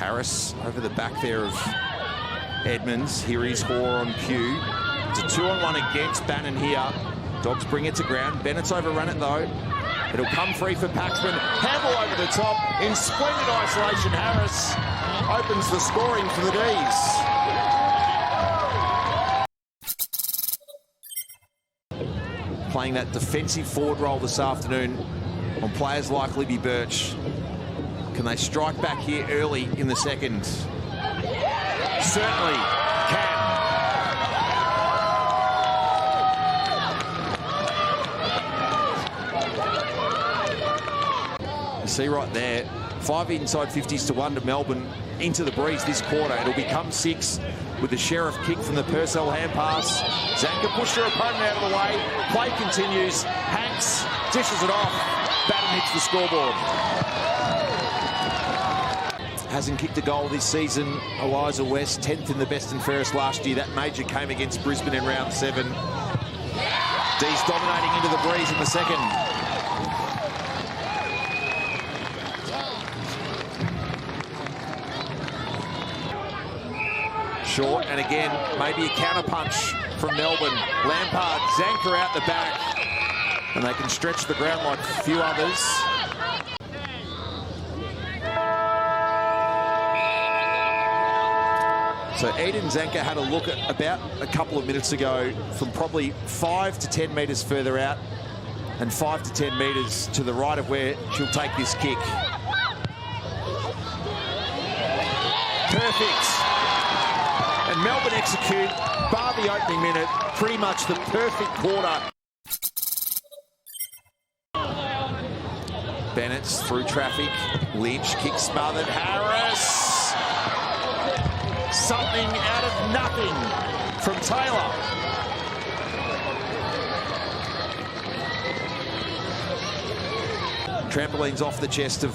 Harris over the back there of Edmonds. Here is Hoare on cue. It's a 2-on-1 against Bannon here. Dogs bring it to ground. Bennett's overrun it though. It'll come free for Paxman. Handle over the top. In splendid isolation, Harris opens the scoring for the D's. Playing that defensive forward role this afternoon on players like Libby Birch. Can they strike back here early in the second? Certainly can. You see right there, 5 inside 50s to 1 to Melbourne into the breeze this quarter. It'll become 6 with the Sheriff kick from the Purcell hand pass. Zanker pushed her opponent out of the way. Play continues. Hanks dishes it off. Bannon hits the scoreboard. Hasn't kicked a goal this season. Eliza West, 10th in the best and fairest last year. That major came against Brisbane in round 7. D's dominating into the breeze in the second. Short, and again, maybe a counter-punch from Melbourne. Lampard, Zanker out the back. And they can stretch the ground like a few others. So Eden Zanker had a look at about a couple of minutes ago from probably 5 to 10 metres further out and 5 to 10 metres to the right of where she'll take this kick. Perfect. And Melbourne execute, bar the opening minute, pretty much the perfect quarter. Bennett's through traffic. Lynch, kick smothered. Harris. Something out of nothing from Taylor. Trampolines off the chest of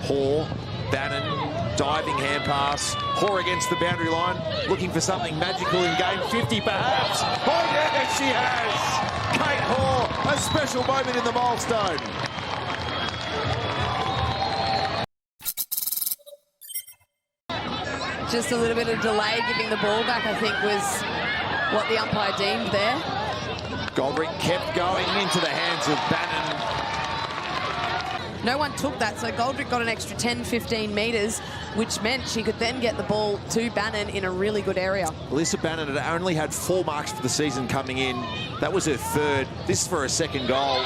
Hoare. Bannon, diving hand pass. Hoare against the boundary line, looking for something magical in game 50 perhaps. Oh yes, she has! Kate Hoare, a special moment in the milestone. Just a little bit of delay giving the ball back, I think, was what the umpire deemed there. Goldrick kept going into the hands of Bannon. No one took that, so Goldrick got an extra 10-15 metres, which meant she could then get the ball to Bannon in a really good area. Alyssa Bannon had only had 4 marks for the season coming in. That was her 3rd. This is for her 2nd goal.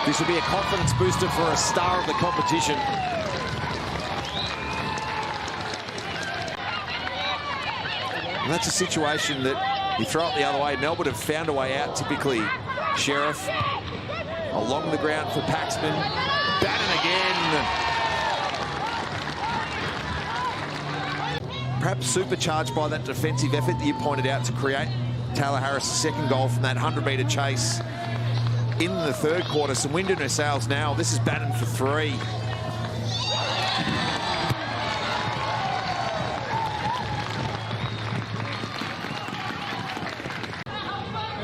This will be a confidence booster for a star of the competition. And that's a situation that you throw it the other way. Melbourne have found a way out, typically. Sheriff along the ground for Paxman. Bannon again. Perhaps supercharged by that defensive effort that you pointed out to create Taylor Harris' 2nd goal from that 100-metre chase in the 3rd quarter. Some wind in her sails now. This is Bannon for 3.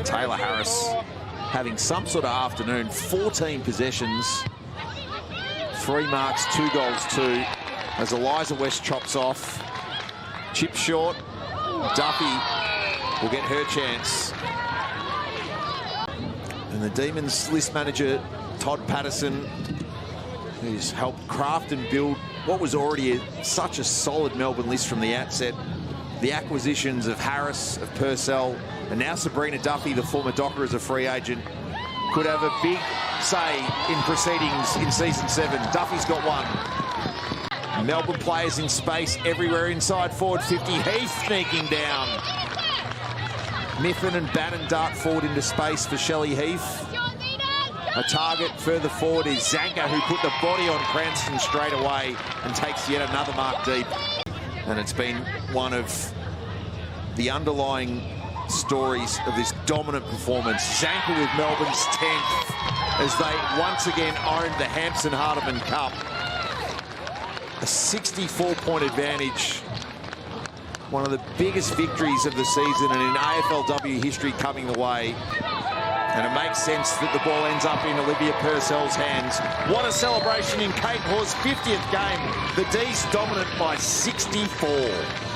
Taylor Harris having some sort of afternoon. 14 possessions, 3 marks, 2 goals, 2. As Eliza West chops off. Chip short. Duffy will get her chance. And the Demons list manager, Todd Patterson, who's helped craft and build what was already such a solid Melbourne list from the outset. The acquisitions of Harris, of Purcell, and now Sabrina Duffy, the former Docker, as a free agent, could have a big say in proceedings in season 7. Duffy's got 1. Melbourne players in space everywhere inside forward 50. Heath sneaking down. Mifflin and Bannon dart forward into space for Shelley Heath. A target further forward is Zanker, who put the body on Cranston straight away and takes yet another mark deep. And it's been one of the underlying stories of this dominant performance. Zanker with Melbourne's 10th as they once again owned the Hampson Hardeman Cup. A 64-point advantage. One of the biggest victories of the season and in AFLW history coming the way And it makes sense that the ball ends up in Olivia Purcell's hands. What a celebration in Kate Hawes' 50th game. The D's dominant by 64.